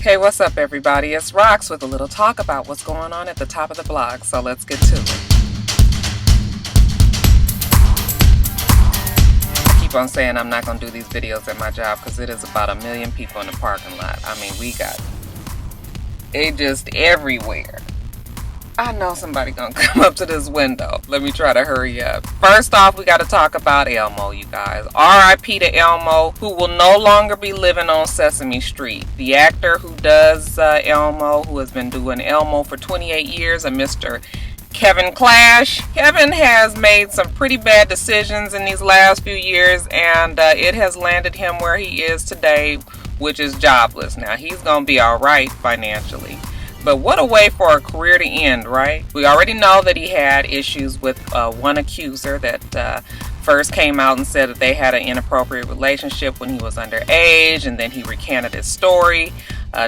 Hey, what's up everybody? It's Rox with a little talk about what's going on at the top of the blog, so let's get to it. I keep on saying I'm not going to do these videos at my job because it is about 1 million people in the parking lot. I mean, we got it just everywhere. I know somebody gonna come up to this window. Let me try to hurry up. First off, we got to talk about Elmo, you guys. R.I.P. to Elmo, who will no longer be living on Sesame Street. The actor who does Elmo, who has been doing Elmo for 28 years, a Mr. Kevin Clash. Kevin has made some pretty bad decisions in these last few years, and it has landed him where he is today, which is jobless. Now, he's gonna be all right financially. But what a way for a career to end, right? We already know that he had issues with one accuser that first came out and said that they had an inappropriate relationship when he was underage, and then he recanted his story.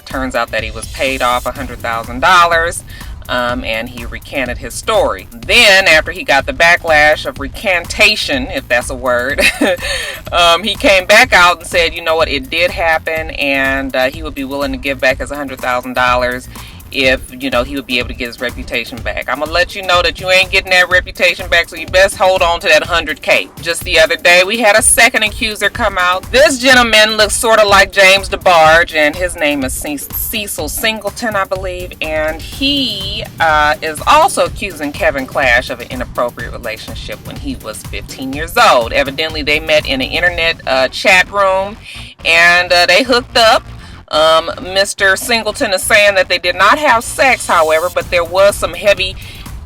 Turns out that he was paid off $100,000, and he recanted his story. Then, after he got the backlash of recantation, if that's a word, he came back out and said, you know what, it did happen, and he would be willing to give back his $100,000 if, you know, he would be able to get his reputation back. I'm gonna let you know that you ain't getting that reputation back, so you best hold on to that 100K. Just the other day, we had a second accuser come out. This gentleman looks sort of like James DeBarge, and his name is Cecil Singleton, I believe, and he is also accusing Kevin Clash of an inappropriate relationship when he was 15 years old. Evidently, they met in an internet chat room, and they hooked up. Mr. Singleton is saying that they did not have sex, however, but there was some heavy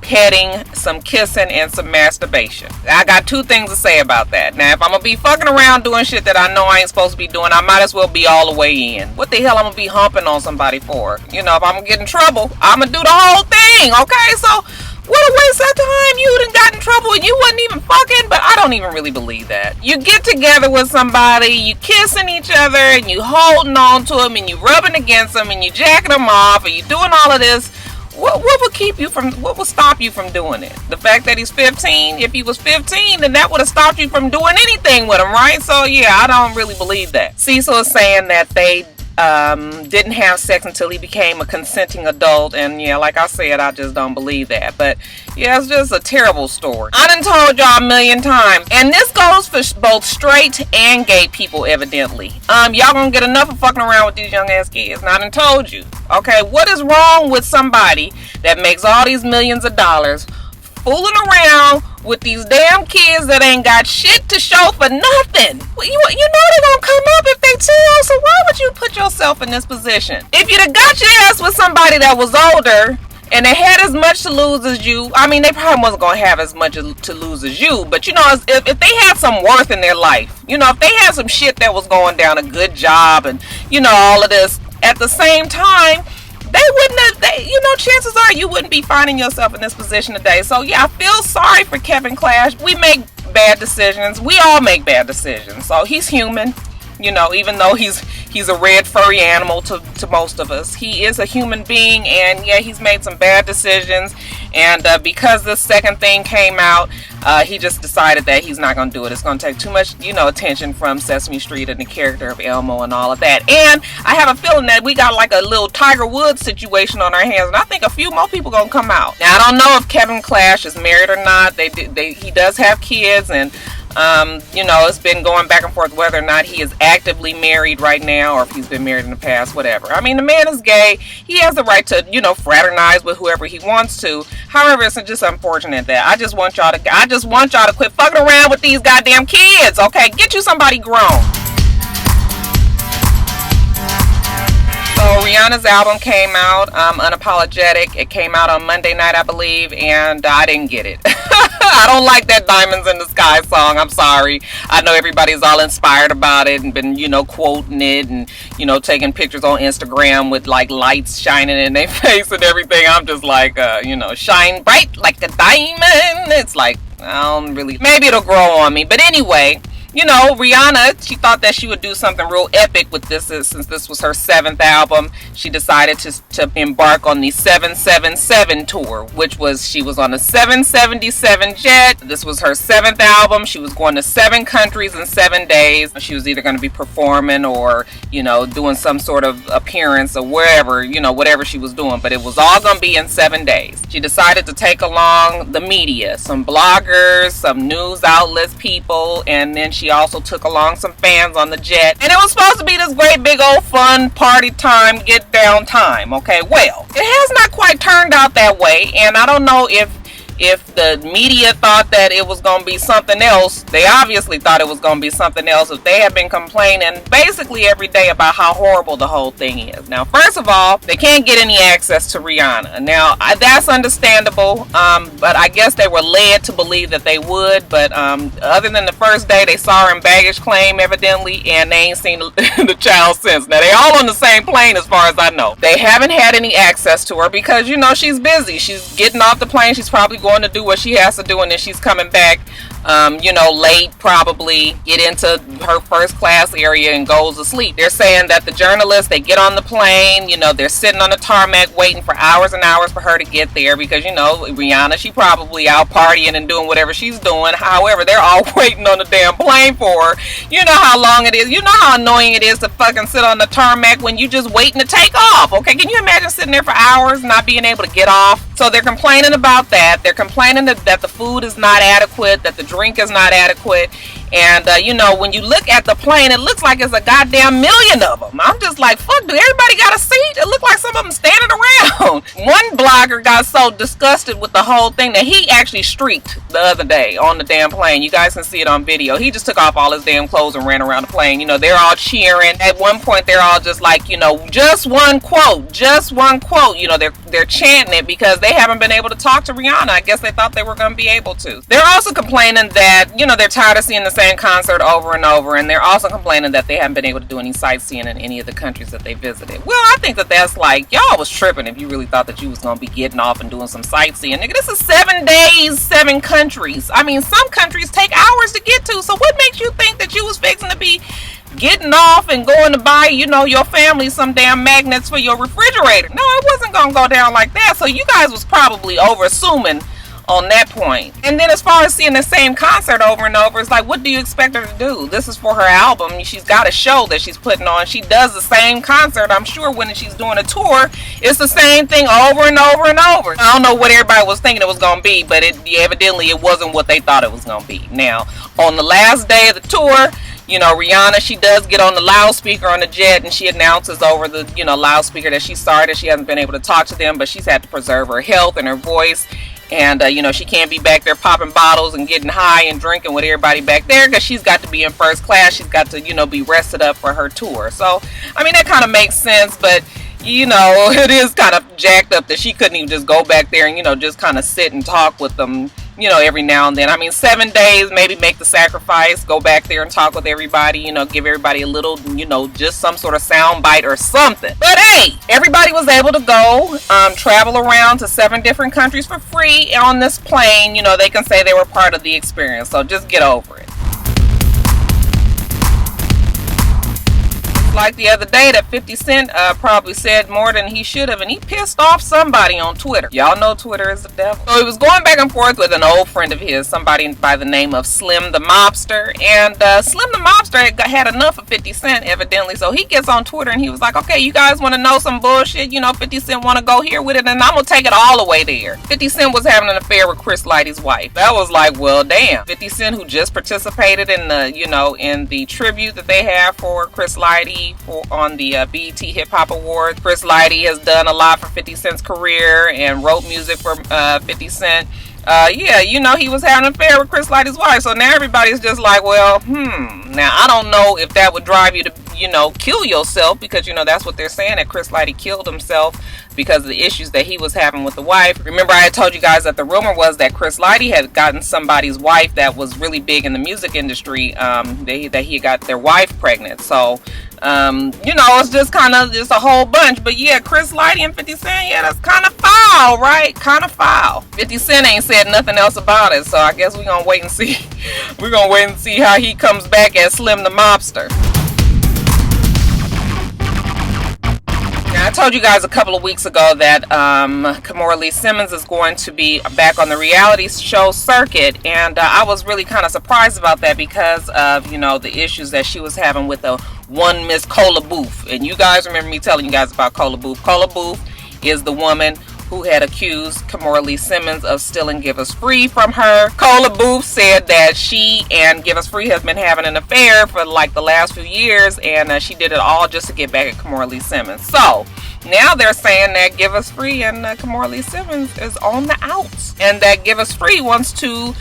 petting, some kissing, and some masturbation. I got two things to say about that. Now, if I'm gonna be fucking around doing shit that I know I ain't supposed to be doing, I might as well be all the way in. What the hell I'm gonna be humping on somebody for? You know, if I'm gonna get in trouble, I'm gonna do the whole thing, okay? So, what a waste of time. You done got in trouble and you wasn't even fucking, but I don't even really believe that. You get together with somebody, you kissing each other, and you holding on to them, and you rubbing against them, and you jacking them off, and you doing all of this. What would keep you from, what would stop you from doing it? The fact that he's 15? If he was 15, then that would have stopped you from doing anything with him, right? So yeah, I don't really believe that. Cecil is saying that they didn't have sex until he became a consenting adult, and yeah, like I said, I just don't believe that. But yeah, it's just a terrible story. I done told y'all 1 million times, and this goes for both straight and gay people, evidently. Y'all gonna get enough of fucking around with these young ass kids. Now I done told you, okay, what is wrong with somebody that makes all these millions of dollars fooling around with these damn kids that ain't got shit to show for nothing? Well, you know they're gonna come up if they tell, so why would you put yourself in this position? If you'd have got your ass with somebody that was older and they had as much to lose as you, I mean, they probably wasn't gonna have as much to lose as you, but you know, if they had some worth in their life, you know, if they had some shit that was going down, a good job, and you know, all of this, at the same time, they wouldn't have, you know, chances are you wouldn't be finding yourself in this position today. So yeah, I feel sorry for Kevin Clash. We make bad decisions. We all make bad decisions. So he's human, you know, even though he's a red furry animal to most of us. He is a human being, and yeah, he's made some bad decisions. And because this second thing came out, he just decided that he's not going to do it. It's going to take too much, you know, attention from Sesame Street and the character of Elmo and all of that. And I have a feeling that we got like a little Tiger Woods situation on our hands, and I think a few more people going to come out. Now, I don't know if Kevin Clash is married or not. He does have kids, and you know, it's been going back and forth whether or not he is actively married right now or if he's been married in the past, whatever. I mean, the man is gay. He has the right to, you know, fraternize with whoever he wants to. However, it's just unfortunate that I just want y'all to quit fucking around with these goddamn kids, okay? Get you somebody grown. So Rihanna's album came out, Unapologetic. It came out on Monday night, I believe, and I didn't get it. I don't like that Diamonds in the Sky song. I'm sorry. I know everybody's all inspired about it and been, you know, quoting it and, you know, taking pictures on Instagram with like lights shining in their face and everything. I'm just like, you know, shine bright like a diamond. It's like, I don't really, maybe it'll grow on me. But anyway, you know, Rihanna, she thought that she would do something real epic with this, since this was her 7th album. She decided to embark on the 777 tour, which was, she was on a 777 jet. This was her 7th album. She was going to 7 countries in 7 days. She was either going to be performing or, you know, doing some sort of appearance or wherever, you know, whatever she was doing, but it was all going to be in 7 days. She decided to take along the media, some bloggers, some news outlets people, and then she also took along some fans on the jet. And it was supposed to be this great big old fun party time, get down time. Okay, well, it has not quite turned out that way, and I don't know if the media thought that it was going to be something else. They obviously thought it was going to be something else. If they have been complaining basically every day about how horrible the whole thing is. Now, first of all, they can't get any access to Rihanna. Now, that's understandable, but I guess they were led to believe that they would. But other than the first day, they saw her in baggage claim, evidently, and they ain't seen the child since. Now, they all on the same plane as far as I know. They haven't had any access to her because, you know, she's busy. She's getting off the plane. She's probably going to do what she has to do, and then she's coming back, you know, late, probably get into her first class area and goes to sleep. They're saying that the journalists, they get on the plane, you know, they're sitting on the tarmac waiting for hours and hours for her to get there because, you know, Rihanna, she probably out partying and doing whatever she's doing. However, they're all waiting on the damn plane for her. You know how long it is. You know how annoying it is to fucking sit on the tarmac when you just waiting to take off. Okay, can you imagine sitting there for hours not being able to get off? So they're complaining about that. They're complaining that the food is not adequate, that the drink is not adequate. And, you know, when you look at the plane, it looks like it's a goddamn million of them. I'm just like, fuck, do everybody got a seat? It looked like some of them standing around. One blogger got so disgusted with the whole thing that he actually streaked the other day on the damn plane. You guys can see it on video. He just took off all his damn clothes and ran around the plane. You know, they're all cheering. At one point, they're all just like, you know, just one quote, just one quote. You know, they're chanting it because they haven't been able to talk to Rihanna. I guess they thought they were going to be able to. They're also complaining that, you know, they're tired of seeing the same concert over and over, and they're also complaining that they haven't been able to do any sightseeing in any of the countries that they visited. Well, I think that that's like, y'all was tripping if you really thought that you was going to be getting off and doing some sightseeing. Nigga, this is 7 days, 7 countries. I mean, some countries take hours to get to, so what makes you think that you was fixing to be getting off and going to buy, you know, your family some damn magnets for your refrigerator? No, it wasn't gonna go down like that. So you guys was probably over assuming on that point. And then as far as seeing the same concert over and over, it's like, what do you expect her to do? This is for her album. She's got a show that she's putting on. She does the same concert. I'm sure when she's doing a tour, it's the same thing over and over and over. I don't know what everybody was thinking it was going to be, but evidently it wasn't what they thought it was going to be. Now, on the last day of the tour, you know, Rihanna, she does get on the loudspeaker on the jet, and she announces over the, you know, loudspeaker that she's sorry that she hasn't been able to talk to them, but she's had to preserve her health and her voice. And, you know, she can't be back there popping bottles and getting high and drinking with everybody back there because she's got to be in first class. She's got to, you know, be rested up for her tour. So, I mean, that kind of makes sense, but, you know, it is kind of jacked up that she couldn't even just go back there and, you know, just kind of sit and talk with them, you know, every now and then. I mean, 7 days, maybe make the sacrifice, go back there and talk with everybody, you know, give everybody a little, you know, just some sort of sound bite or something. But hey, everybody was able to go, travel around to 7 different countries for free on this plane. You know, they can say they were part of the experience. So just get over it. Like the other day that 50 Cent probably said more than he should have, and he pissed off somebody on Twitter. Y'all know Twitter is the devil. So he was going back and forth with an old friend of his, somebody by the name of Slim the Mobster, and Slim the Mobster had enough of 50 Cent evidently, so he gets on Twitter and he was like, okay, you guys want to know some bullshit? You know, 50 Cent want to go here with it, and I'm gonna take it all the way there. 50 Cent was having an affair with Chris Lighty's wife. That was like, well, damn. 50 Cent, who just participated in the, you know, in the tribute that they have for Chris Lighty on the BET Hip Hop Awards. Chris Lighty has done a lot for 50 Cent's career and wrote music for 50 Cent. Yeah, you know, he was having an affair with Chris Lighty's wife, so now everybody's just like, well, now I don't know if that would drive you to, you know, kill yourself, because, you know, that's what they're saying, that Chris Lighty killed himself because of the issues that he was having with the wife. Remember, I had told you guys that the rumor was that Chris Lighty had gotten somebody's wife that was really big in the music industry, that he got their wife pregnant. So you know, it's just kind of just a whole bunch. But yeah, Chris Lighty and 50 Cent, yeah, that's kind of foul, right? Kind of foul. 50 Cent ain't said nothing else about it, so I guess we're gonna wait and see. We're gonna wait and see how he comes back as Slim the Mobster. Now, I told you guys a couple of weeks ago that Kimora Lee Simmons is going to be back on the reality show circuit, and I was really kind of surprised about that because of, you know, the issues that she was having with the one Miss Cola Booth. And you guys remember me telling you guys about Cola Booth. Cola Booth is the woman who had accused Kimora Lee Simmons of stealing Give Us Free from her. Cola Booth said that she and Give Us Free has been having an affair for like the last few years, and she did it all just to get back at Kimora Lee Simmons. So now they're saying that Give Us Free and Kimora Lee Simmons is on the outs, and that Give Us Free wants to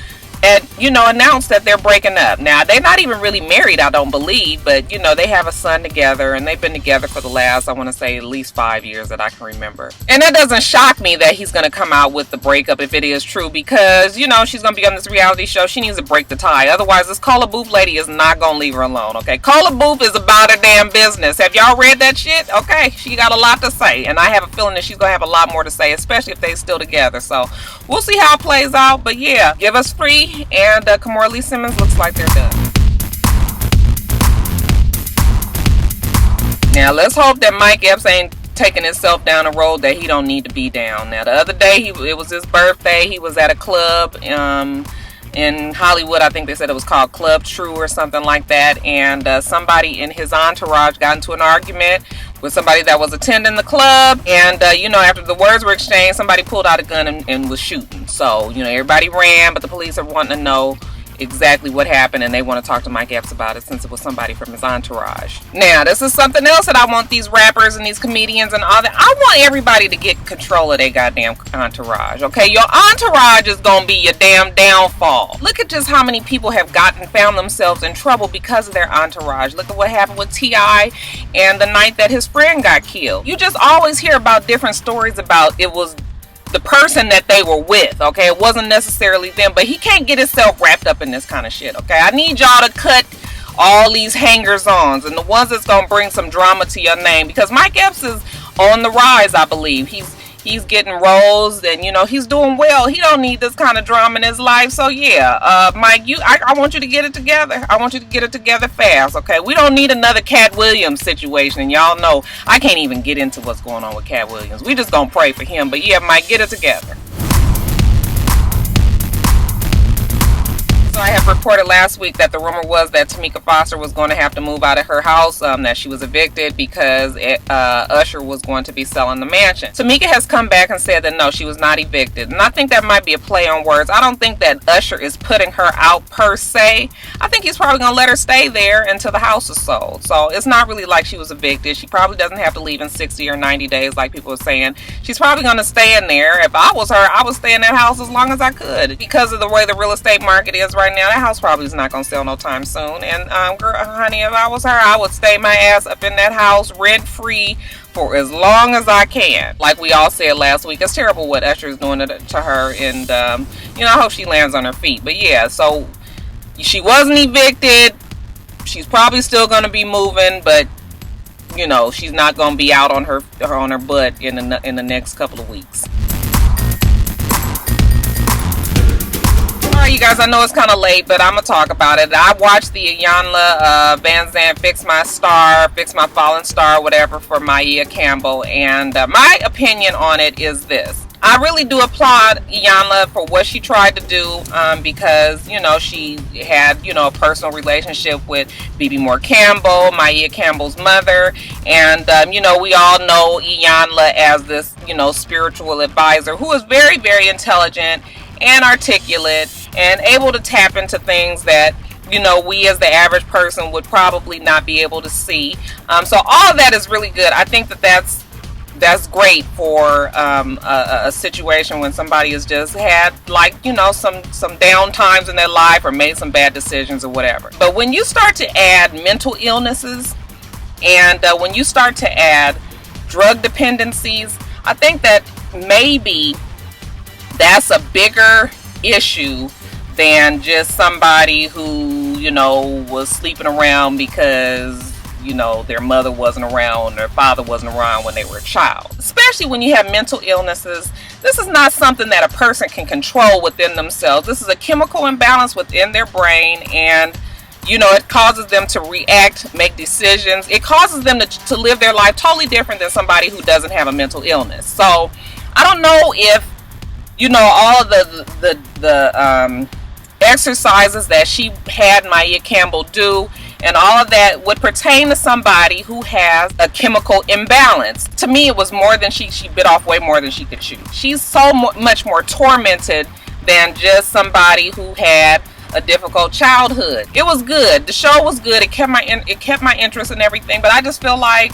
you know, announce that they're breaking up. Now, they're not even really married, I don't believe, but, you know, they have a son together, and they've been together for the last, I want to say, at least 5 years that I can remember. And it doesn't shock me that he's going to come out with the breakup if it is true, because, you know, she's going to be on this reality show. She needs to break the tie. Otherwise, this Cola Booth lady is not going to leave her alone, okay? Cola Booth is about her damn business. Have y'all read that shit? Okay, she got a lot to say, and I have a feeling that she's going to have a lot more to say, especially if they're still together. So, we'll see how it plays out, but yeah, Give Us Free and Kimora Lee Simmons looks like they're done. Now let's hope that Mike Epps ain't taking himself down a road that he don't need to be down. Now the other day it was his birthday. He was at a club in Hollywood. I think they said it was called Club True or something like that, and somebody in his entourage got into an argument with somebody that was attending the club, and you know, after the words were exchanged, somebody pulled out a gun and was shooting. So, you know, everybody ran, but the police are wanting to know exactly what happened, and they want to talk to Mike Epps about it since it was somebody from his entourage. Now, this is something else that I want these rappers and these comedians and all that. I want everybody to get control of their goddamn entourage, okay? Your entourage is gonna be your damn downfall. Look at just how many people have found themselves in trouble because of their entourage. Look at what happened with T.I. and the night that his friend got killed. You just always hear about different stories about it was the person that they were with, okay? It wasn't necessarily them, but he can't get himself wrapped up in this kind of shit, okay? I need y'all to cut all these hangers-ons and the ones that's gonna bring some drama to your name, because Mike Epps is on the rise, I believe. He's getting roles, and you know, he's doing well. He don't need this kind of drama in his life. So yeah, Mike, I want you to get it together. I want you to get it together fast, okay? We don't need another Cat Williams situation, and y'all know I can't even get into what's going on with Cat Williams. We just gonna pray for him. But yeah, Mike, get it together. So I have reported last week that the rumor was that Tamika Foster was going to have to move out of her house, that she was evicted because Usher was going to be selling the mansion. Tamika has come back and said that no, she was not evicted. And I think that might be a play on words. I don't think that Usher is putting her out per se. I think he's probably going to let her stay there until the house is sold. So it's not really like she was evicted. She probably doesn't have to leave in 60 or 90 days like people are saying. She's probably going to stay in there. If I was her, I would stay in that house as long as I could. Because of the way the real estate market is right now, that house probably is not going to sell no time soon. And girl, honey, if I was her, I would stay my ass up in that house rent free for as long as I can. Like we all said last week, it's terrible what Usher is doing to her, and you know, I hope she lands on her feet. But yeah, so she wasn't evicted. She's probably still going to be moving, but you know, she's not going to be out on her butt in the next couple of weeks. Alright, you guys, I know it's kind of late, but I'm gonna talk about it. I watched the Iyanla Van Zandt Fix My Fallen Star, whatever, for Maia Campbell, and my opinion on it is this. I really do applaud Iyanla for what she tried to do, because, you know, she had, you know, a personal relationship with Bebe Moore Campbell, Maia Campbell's mother, and, you know, we all know Iyanla as this, you know, spiritual advisor who is very, very intelligent and articulate and able to tap into things that, you know, we as the average person would probably not be able to see. So all of that is really good. I think that that's great for a situation when somebody has just had, like, you know, some down times in their life or made some bad decisions or whatever. But when you start to add mental illnesses and when you start to add drug dependencies, I think that maybe that's a bigger issue than just somebody who, you know, was sleeping around because you know, their mother wasn't around, their father wasn't around when they were a child. Especially when you have mental illnesses, this is not something that a person can control within themselves. This is a chemical imbalance within their brain, and you know, it causes them to react, make decisions. It causes them to live their life totally different than somebody who doesn't have a mental illness. So I don't know if, you know, all of the exercises that she had Maia Campbell do and all of that would pertain to somebody who has a chemical imbalance. To me, it was more than she bit off way more than she could chew. She's so much more tormented than just somebody who had a difficult childhood. It was good. The show was good. It kept my interest and everything. But I just feel like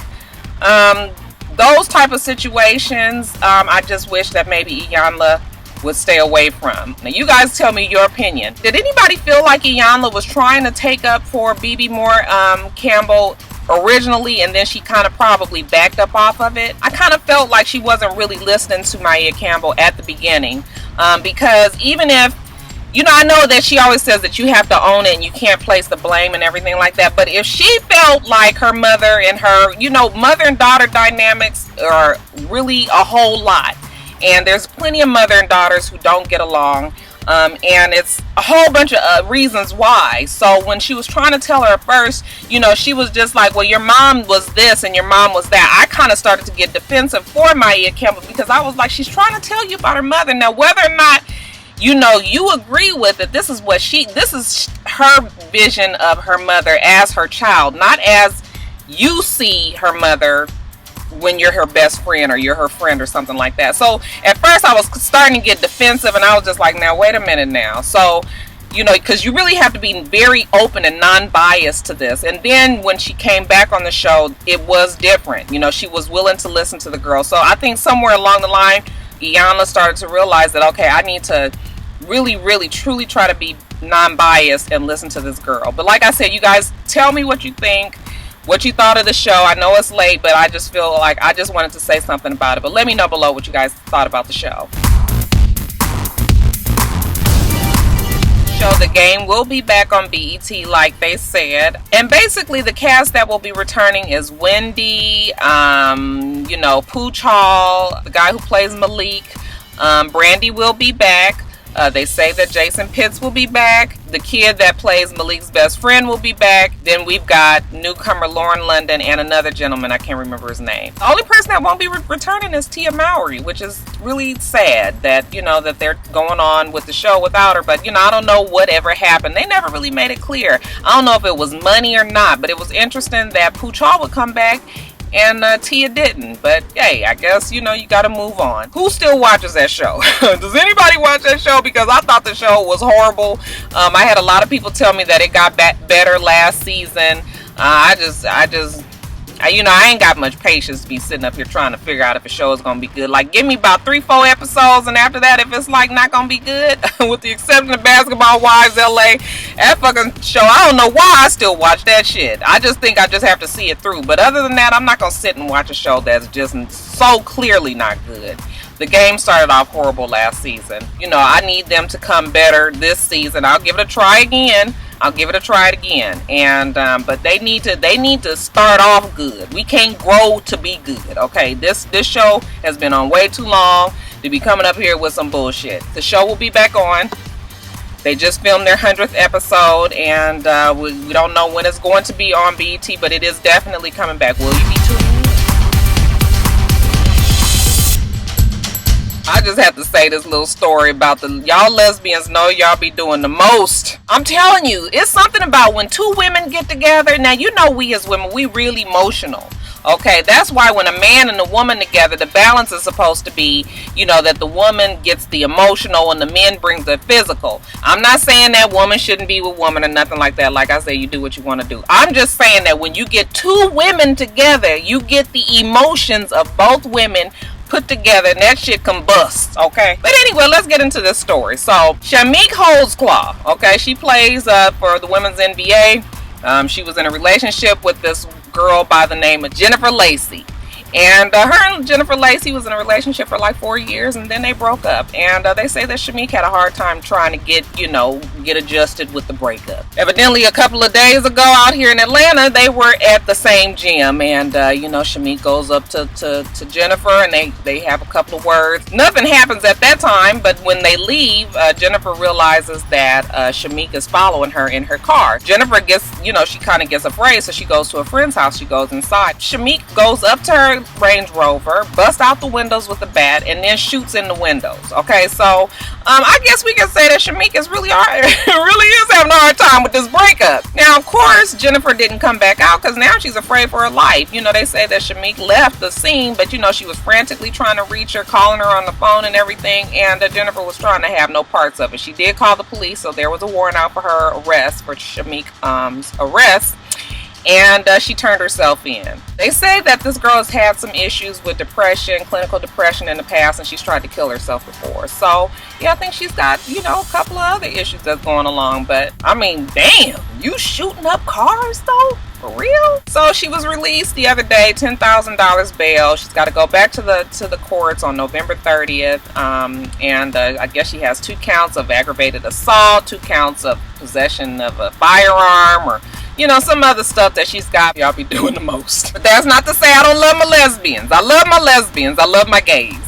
those type of situations, I just wish that maybe Iyanla would stay away from. Now, you guys tell me your opinion. Did anybody feel like Iyanla was trying to take up for BB Moore Campbell originally, and then she kind of probably backed up off of it? I kind of felt like she wasn't really listening to Maia Campbell at the beginning, because even if, you know, I know that she always says that you have to own it and you can't place the blame and everything like that. But if she felt like her mother and her, you know, mother and daughter dynamics are really a whole lot. And there's plenty of mother and daughters who don't get along. And it's a whole bunch of reasons why. So when she was trying to tell her at first, you know, she was just like, well, your mom was this and your mom was that. I kind of started to get defensive for Maia Campbell, because I was like, she's trying to tell you about her mother. Now, whether or not, you know, you agree with it, this is her vision of her mother as her child, not as you see her mother when you're her best friend or you're her friend or something like that. So at first I was starting to get defensive, and I was just like, now wait a minute now. So, you know, because you really have to be very open and non-biased to this. And then when she came back on the show, it was different. You know, she was willing to listen to the girl. So I think somewhere along the line, Iyanla started to realize that, okay, I need to really, really, truly try to be non-biased and listen to this girl. But like I said, you guys tell me what you think, what you thought of the show. I know it's late, but I just feel like I just wanted to say something about it. But let me know below what you guys thought about the show. The game will be back on BET like they said, and basically the cast that will be returning is Wendy, you know, Pooch Hall, the guy who plays Malik, Brandy will be back. They say that Jason Pitts will be back. The kid that plays Malik's best friend will be back. Then we've got newcomer Lauren London and another gentleman, I can't remember his name. The only person that won't be returning is Tia Mowry, which is really sad that, you know, that they're going on with the show without her. But, you know, I don't know whatever happened. They never really made it clear. I don't know if it was money or not, but it was interesting that Pooch Hall would come back and Tia didn't. But hey, I guess, you know, you gotta move on. Who still watches that show? Does anybody watch that show? Because I thought the show was horrible. I had a lot of people tell me that it got better last season. You know, I ain't got much patience to be sitting up here trying to figure out if a show is gonna be good. Like, give me about 3-4 episodes, and after that, if it's like not gonna be good, with the exception of Basketball Wives LA, that fucking show, I don't know why I still watch that shit. I just think I just have to see it through. But other than that, I'm not gonna sit and watch a show that's just so clearly not good. The game started off horrible last season. You know, I need them to come better this season. I'll give it a try again. And but they need to start off good. We can't grow to be good. Okay, this show has been on way too long to be coming up here with some bullshit. The show will be back on. They just filmed their 100th episode, and we don't know when it's going to be on BET, but it is definitely coming back. Will you be tuning in? I just have to say this little story about y'all lesbians know y'all be doing the most. I'm telling you, it's something about when two women get together. Now, you know, we as women, we really emotional. Okay, that's why when a man and a woman together, the balance is supposed to be, you know, that the woman gets the emotional and the men brings the physical. I'm not saying that woman shouldn't be with woman or nothing like that. Like I say, you do what you want to do. I'm just saying that when you get two women together, you get the emotions of both women put together, and that shit combusts, okay? But anyway, let's get into this story. So, Shamik Holdsclaw, okay, she plays for the women's NBA. She was in a relationship with this girl by the name of Jennifer Lacey. And her and Jennifer Lacey was in a relationship for like 4 years, and then they broke up. And they say that Shamik had a hard time trying to get adjusted with the breakup. Evidently, a couple of days ago out here in Atlanta, they were at the same gym, and Shamik goes up to Jennifer, and they have a couple of words. Nothing happens at that time, but when they leave, Jennifer realizes that Shamik is following her in her car. Jennifer gets, she kind of gets afraid, so she goes to a friend's house. She goes inside. Shamik goes up to her Range Rover, busts out the windows with a bat, and then shoots in the windows. Okay, so I guess we can say that Shamik is really having a hard time with this breakup. Now, of course, Jennifer didn't come back out because now she's afraid for her life. They say that Shamik left the scene, but she was frantically trying to reach her, calling her on the phone and everything, and Jennifer was trying to have no parts of it. She did call the police, so there was a warrant out for her arrest, for Shamik's arrest. And she turned herself in. They say that this girl has had some issues with depression, clinical depression in the past, and she's tried to kill herself before. So, yeah, I think she's got, a couple of other issues that's going along. But, I mean, damn, you shooting up cars, though? For real? So she was released the other day, $10,000 bail. She's got to go back to the courts on November 30th. I guess she has 2 counts of aggravated assault, 2 counts of possession of a firearm, or some other stuff that she's got. Y'all be doing the most. But that's not to say I don't love my lesbians. I love my lesbians. I love my gays.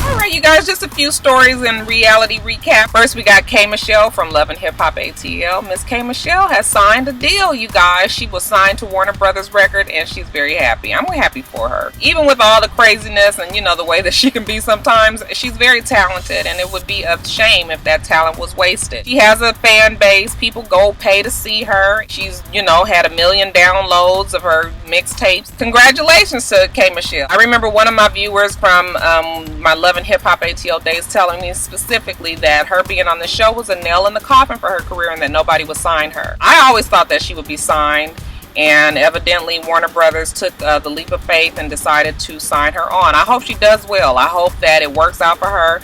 Alright, you guys, just a few stories in reality recap. First, we got K. Michelle from Love and Hip Hop ATL. Miss K. Michelle has signed a deal, you guys. She was signed to Warner Brothers Record, and she's very happy. I'm happy for her. Even with all the craziness and, the way that she can be sometimes, she's very talented, and it would be a shame if that talent was wasted. She has a fan base. People go pay to see her. She's, had 1 million downloads of her mixtapes. Congratulations to K. Michelle. I remember one of my viewers from my Love and Hip Hop ATL days telling me specifically that her being on the show was a nail in the coffin for her career and that nobody would sign her. I always thought that she would be signed, and evidently Warner Brothers took the leap of faith and decided to sign her on. I hope she does well. I hope that it works out for her.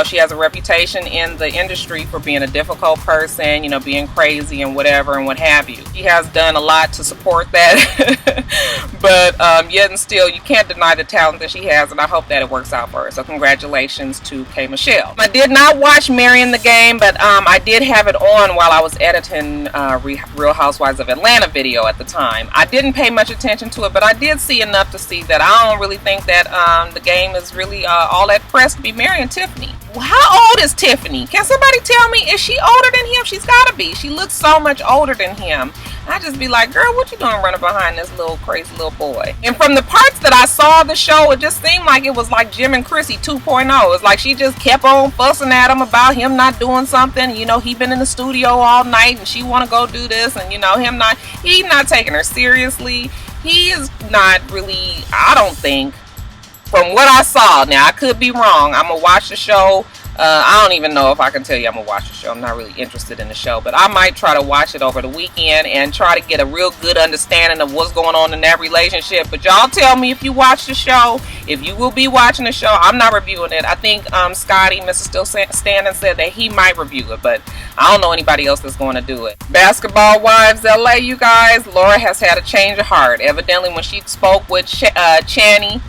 She has a reputation in the industry for being a difficult person, being crazy and whatever and what have you. She has done a lot to support that, but yet and still, you can't deny the talent that she has, and I hope that it works out for her. So congratulations to K. Michelle. I did not watch Marrying the Game, but I did have it on while I was editing Real Housewives of Atlanta video at the time. I didn't pay much attention to it, but I did see enough to see that I don't really think that the game is really all that pressed to be marrying Tiffany. How old is Tiffany? Can somebody tell me? Is she older than him? She's got to be. She looks so much older than him. I just be like, girl, what you doing running behind this little crazy little boy? And from the parts that I saw of the show, it just seemed like it was like Jim and Chrissy 2.0. It's like she just kept on fussing at him about him not doing something. He been in the studio all night and she want to go do this, and he's not taking her seriously. He is not really, I don't think, from what I saw. Now, I could be wrong. I'm going to watch the show. I don't even know if I can tell you I'm going to watch the show. I'm not really interested in the show. But I might try to watch it over the weekend and try to get a real good understanding of what's going on in that relationship. But y'all tell me if you watch the show, if you will be watching the show. I'm not reviewing it. I think Scotty, Mr. Still Standing, said that he might review it. But I don't know anybody else that's going to do it. Basketball Wives LA, you guys. Laura has had a change of heart. Evidently, when she spoke with Channy,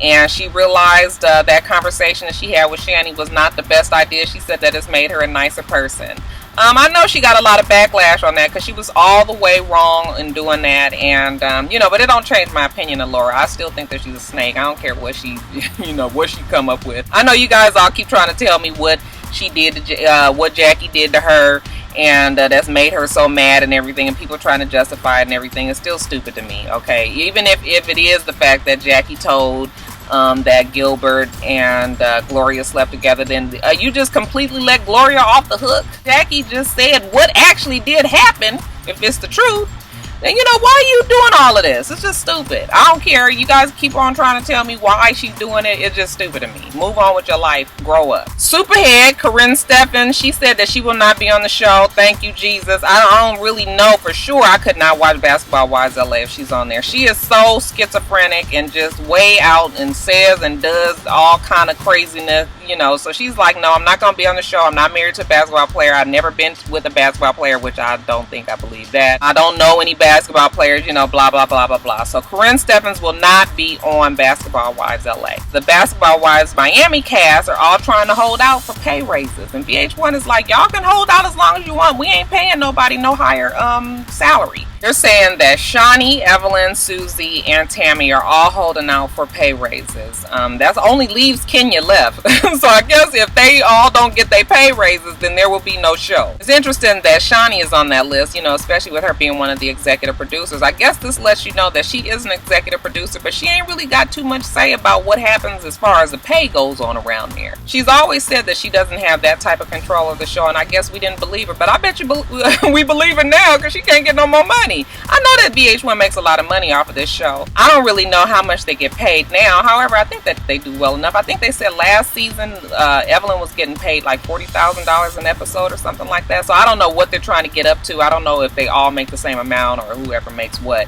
and she realized that conversation that she had with Shanny was not the best idea. She said that it's made her a nicer person. I know she got a lot of backlash on that because she was all the way wrong in doing that, and but it don't change my opinion of Laura. I still think that she's a snake. I don't care what she, what she come up with. I know you guys all keep trying to tell me what she did to, what Jackie did to her, and that's made her so mad and everything, and people trying to justify it and everything. It's still stupid to me. Okay, even if it is the fact that Jackie told that Gilbert and Gloria slept together, then you just completely let Gloria off the hook. Jackie just said what actually did happen. If it's the truth, then why are you doing all of this? It's just stupid. I don't care. You guys keep on trying to tell me why she's doing it. It's just stupid to me. Move on with your life. Grow up. Superhead Corinne Steffen, she said that she will not be on the show. Thank you, Jesus. I don't really know for sure. I could not watch Basketball Wives LA if she's on there. She is so schizophrenic and just way out and says and does all kind of craziness, So she's like, no, I'm not going to be on the show. I'm not married to a basketball player. I've never been with a basketball player, which I don't think I believe that. I don't know any basketball basketball players, you know, blah, blah, blah, blah, blah. So Corinne Stephens will not be on Basketball Wives LA. The Basketball Wives Miami cast are all trying to hold out for pay raises. And VH1 is like, y'all can hold out as long as you want. We ain't paying nobody no higher salary. They're saying that Shawnee, Evelyn, Susie, and Tammy are all holding out for pay raises. That only leaves Kenya left. So I guess if they all don't get their pay raises, then there will be no show. It's interesting that Shawnee is on that list, you know, especially with her being one of the executive producers. I guess this lets you know that she is an executive producer, but she ain't really got too much say about what happens as far as the pay goes on around there. She's always said that she doesn't have that type of control of the show, and I guess we didn't believe her, but I bet you we believe her now because she can't get no more money. I know that VH1 makes a lot of money off of this show. I don't really know how much they get paid now. However, I think that they do well enough. I think they said last season Evelyn was getting paid like $40,000 an episode or something like that. So I don't know what they're trying to get up to. I don't know if they all make the same amount or whoever makes what.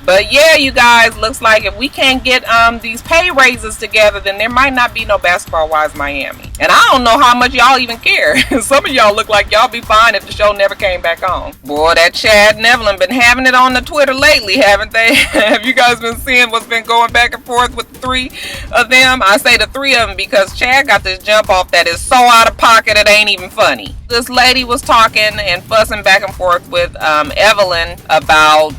But yeah, you guys, looks like if we can't get these pay raises together, then there might not be no Basketball Wives Miami. And I don't know how much y'all even care. Some of y'all look like y'all be fine if the show never came back on. Boy, that Chad and Evelyn been having it on the Twitter lately, haven't they? Have you guys been seeing what's been going back and forth with the three of them? I say the three of them because Chad got this jump off that is so out of pocket it ain't even funny. This lady was talking and fussing back and forth with Evelyn about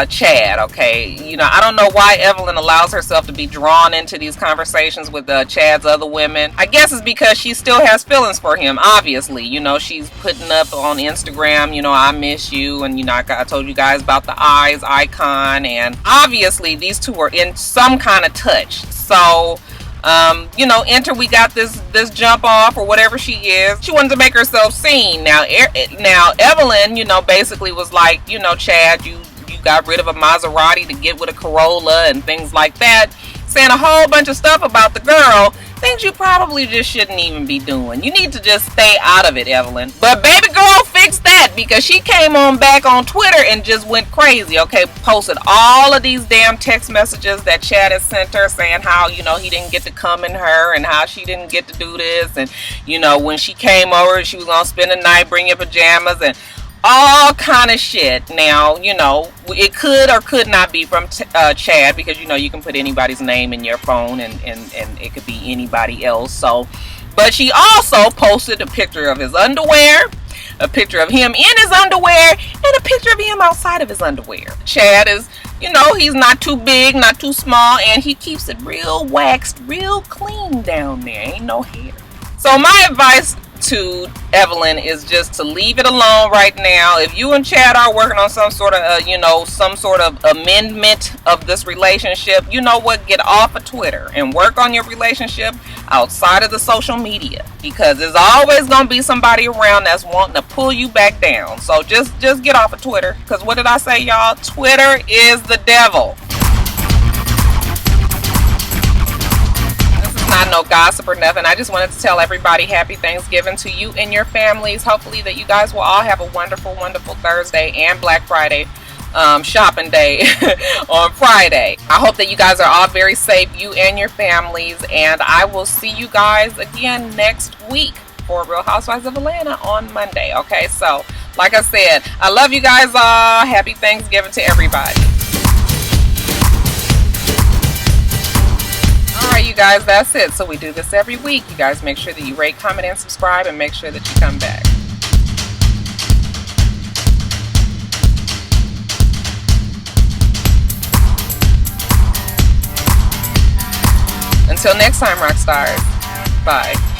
Chad, okay? You know, I don't know why Evelyn allows herself to be drawn into these conversations with Chad's other women. I guess it's because she still has feelings for him, obviously. You know, she's putting up on Instagram, you know, I miss you, and you know, I told you guys about the eyes icon, and obviously these two are in some kind of touch. So you know, enter we got this jump off or whatever she is. She wanted to make herself seen. Now Evelyn, you know, basically was like, you know, Chad, you got rid of a Maserati to get with a Corolla and things like that, saying a whole bunch of stuff about the girl, things you probably just shouldn't even be doing. You need to just stay out of it, Evelyn. But baby girl fixed that because she came on back on Twitter and just went crazy, okay? Posted all of these damn text messages that Chad has sent her saying how, you know, he didn't get to come in her and how she didn't get to do this, and, you know, when she came over she was gonna spend the night, bring your pajamas, and all kind of shit. Now, you know, it could or could not be from Chad, because, you know, you can put anybody's name in your phone and it could be anybody else. So, but she also posted a picture of his underwear, a picture of him in his underwear, and a picture of him outside of his underwear. Chad is, you know, he's not too big, not too small, and he keeps it real waxed, real clean down there. Ain't no hair. So my advice to Evelyn is just to leave it alone right now. If you and Chad are working on some sort of you know, some sort of amendment of this relationship, you know what, get off of Twitter and work on your relationship outside of the social media, because there's always gonna be somebody around that's wanting to pull you back down. So just get off of Twitter, because what did I say, y'all? Twitter is the devil. Not no gossip or nothing. I just wanted to tell everybody happy Thanksgiving to you and your families. Hopefully that you guys will all have a wonderful, wonderful Thursday and Black Friday shopping day on Friday. I hope that you guys are all very safe, you and your families, and I will see you guys again next week for Real Housewives of Atlanta on Monday. Okay, so like I said, I love you guys all. Happy Thanksgiving to everybody. Alright, you guys, that's it. So we do this every week. You guys make sure that you rate, comment, and subscribe, and make sure that you come back. Until next time, Roxstars. Bye.